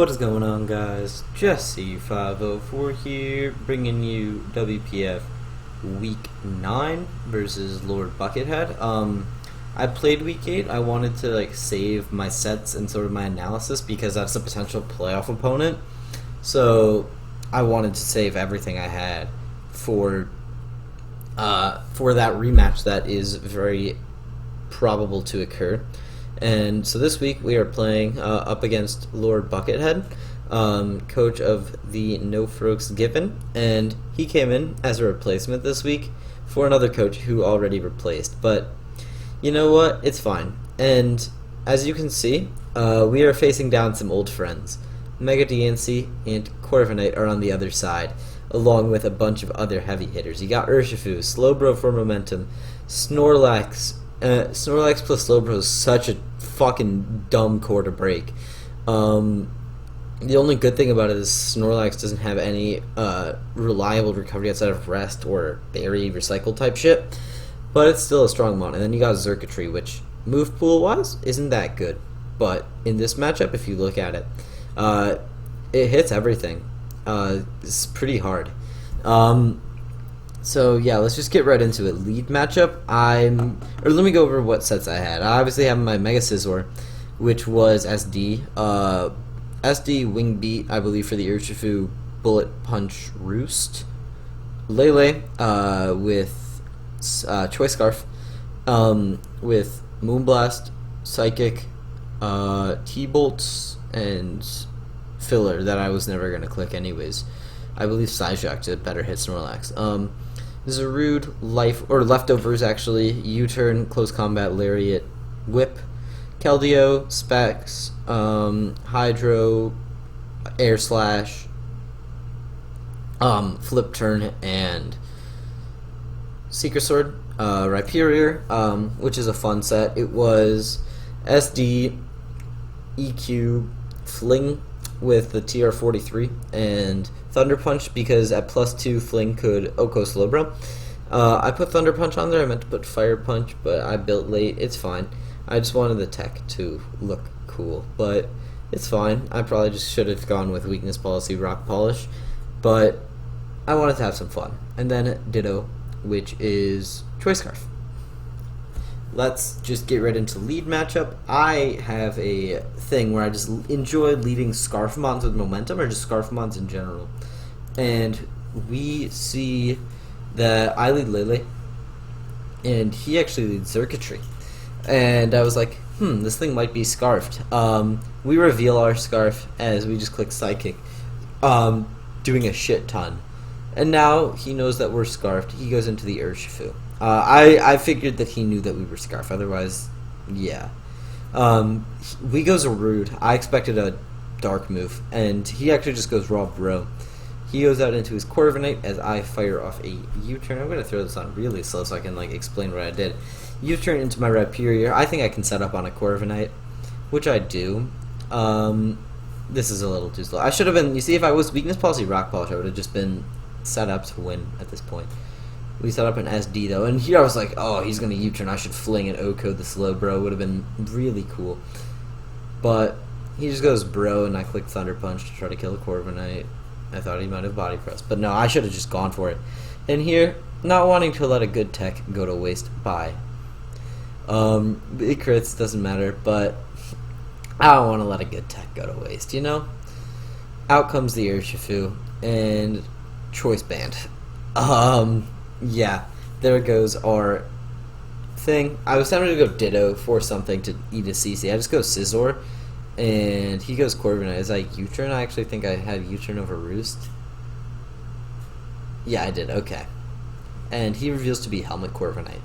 What is going on, guys? Jesse504 here, bringing you WPF Week 9 versus Lord Buckethead. I played Week 8. I wanted to save my sets and sort of my analysis because that's a potential playoff opponent. So I wanted to save everything I had for that rematch that is very probable to occur. And so this week we are playing up against Lord Buckethead, coach of the No Froaks Given, and he came in as a replacement this week for another coach who already replaced. But you know what? It's fine. And as you can see, we are facing down some old friends. Mega DIANCIE and CORVIKNIGHT'S are on the other side, along with a bunch of other heavy hitters. You got Urshifu, Slowbro for momentum, Snorlax. Snorlax plus Slowbro is such a fucking dumb core to break. The only good thing about it is Snorlax doesn't have any reliable recovery outside of rest or berry recycle type shit, but it's still a strong mon. And then you got Xurkitree, which move pool wise isn't that good, but in this matchup, if you look at it, it hits everything. It's pretty hard. So yeah, let's just get right into it. Lead matchup, let me go over what sets I had. I obviously have my Mega Scizor, which was SD, SD Wing Beat, I believe, for the Urshifu, Bullet Punch Roost, Lele, with Choice Scarf, with Moonblast, Psychic, T-Bolts, and Filler that I was never gonna click anyways. I believe Psyshock to better hit Snorlax. Zarude, Leftovers actually, U-Turn, Close Combat, Lariat, Whip, Keldeo, Specs, Hydro, Air Slash, Flip Turn, and Secret Sword, Rhyperior, which is a fun set. It was SD, EQ, Fling with the TR-43, and Thunder Punch, because at +2 Fling could Oko Slowbro. I put Thunder Punch on there. I meant to put Fire Punch, but I built late. It's fine. I just wanted the tech to look cool, but it's fine. I probably just should have gone with Weakness Policy, Rock Polish, but I wanted to have some fun. And then Ditto, which is Choice Scarf. Let's just get right into lead matchup. I have a thing where I just enjoy leading Scarf Mons with momentum, or just Scarf Mons in general. And we see that I lead Lele, and he actually leads Xurkitree. And I was like, this thing might be scarfed. We reveal our scarf as we just click Psychic, doing a shit ton. And now he knows that we're scarfed. He goes into the Urshifu. I figured that he knew that we were Scarf, otherwise, yeah. We goes a Rude. I expected a Dark move, and he actually just goes Raw Bro. He goes out into his CORVIKNIGHT as I fire off a U-turn. I'm going to throw this on really slow so I can explain what I did. U-turn into my Rhyperior. I think I can set up on a CORVIKNIGHT, which I do. This is a little too slow. I should have been, you see, if I was Weakness Policy, Rock Polish, I would have just been set up to win at this point. We set up an SD though, and here I was like, oh, he's gonna U-turn. I should fling an Oko the Slowbro. Would have been really cool. But he just goes Bro, and I click Thunder Punch to try to kill a CORVIKNIGHT. I thought he might have Body Press, but no, I should have just gone for it. And here, not wanting to let a good tech go to waste. Bye. Big crits doesn't matter, but I don't want to let a good tech go to waste. You know. Out comes the Urshifu and Choice Band. Yeah, there goes our thing. I was tempted to go Ditto for something to eat a CC. I just go Scizor, and he goes CORVIKNIGHT. Is I U-turn? I actually think I had U-turn over Roost. Yeah, I did. Okay. And he reveals to be Helmet CORVIKNIGHT.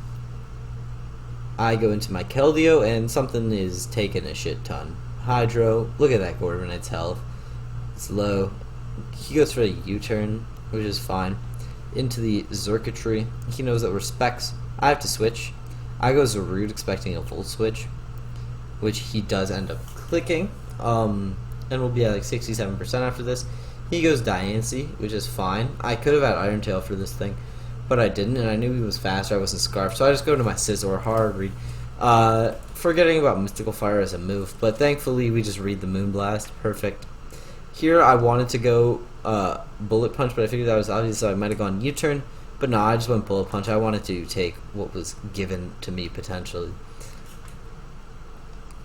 I go into my Keldeo, and something is taking a shit ton. Hydro. Look at that CORVIKNIGHT's health. It's low. He goes for a U-turn, which is fine. Into the Xurkitree. He knows that we're Specs. I have to switch. I go Zarude expecting a Volt Switch, which he does end up clicking. And we'll be at 67% after this. He goes DIANCIE, which is fine. I could have had Iron Tail for this thing, but I didn't, and I knew he was faster. I wasn't Scarf, so I just go to my Scizor hard read. Forgetting about Mystical Fire as a move, but thankfully we just read the Moonblast. Perfect. Here I wanted to go bullet punch, but I figured that was obvious, so I might have gone U-turn. But no, I just went bullet punch. I wanted to take what was given to me potentially.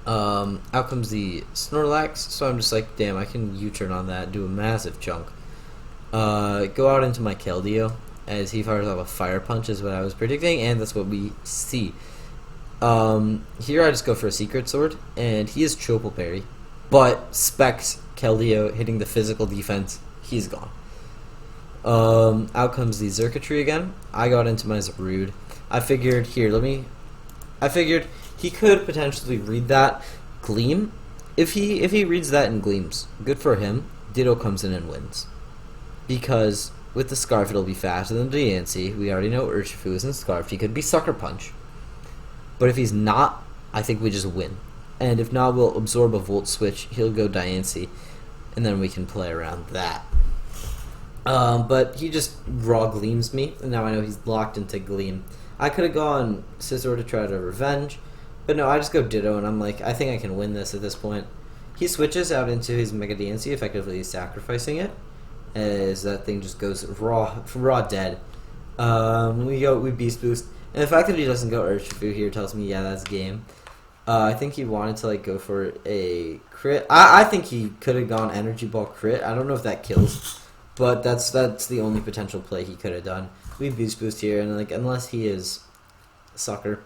Out comes the Snorlax, so I'm just like, damn, I can U-turn on that, do a massive chunk. Go out into my Keldeo, as he fires off a Fire Punch is what I was predicting, and that's what we see. Here I just go for a Secret Sword, and he is Triple Berry, but specs Keldeo hitting the physical defense, he's gone. Out comes the Xurkitree again. I got into my Zarude. I figured, he could potentially read that Gleam. If he reads that and Gleams, good for him. Ditto comes in and wins. Because with the Scarf it'll be faster than DIANCIE. We already know Urshifu isn't Scarfed. He could be Sucker Punch. But if he's not, I think we just win. And if not, we'll absorb a Volt Switch. He'll go DIANCIE. And then we can play around that. But he just raw Gleams me. And now I know he's locked into Gleam. I could have gone Scizor to try to revenge. But no, I just go Ditto, and I'm like, I think I can win this at this point. He switches out into his Mega DIANCIE, effectively sacrificing it, as that thing just goes raw dead. We Beast Boost, and the fact that he doesn't go Urshifu here tells me, yeah, that's game. I think he wanted to like go for a crit. I think he could have gone Energy Ball crit. I don't know if that kills, but that's the only potential play he could have done. We Beast Boost here, and like unless he is Sucker.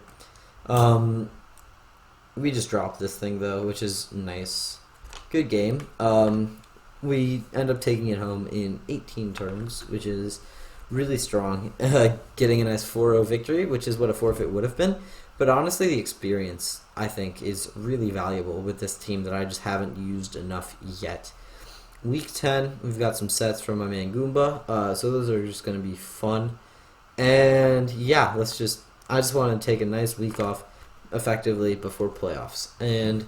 We just dropped this thing though, which is nice. Good game. We end up taking it home in 18 turns, which is really strong. Getting a nice 4-0 victory, which is what a forfeit would have been. But honestly, the experience, I think, is really valuable with this team that I just haven't used enough yet. Week 10, we've got some sets from my man Goomba, so those are just going to be fun. And yeah, I just want to take a nice week off effectively before playoffs, and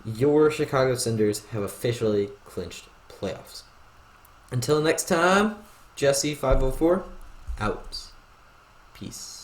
your Chicago Cinders have officially clinched playoffs. Until next time, Jesse504 out. Peace.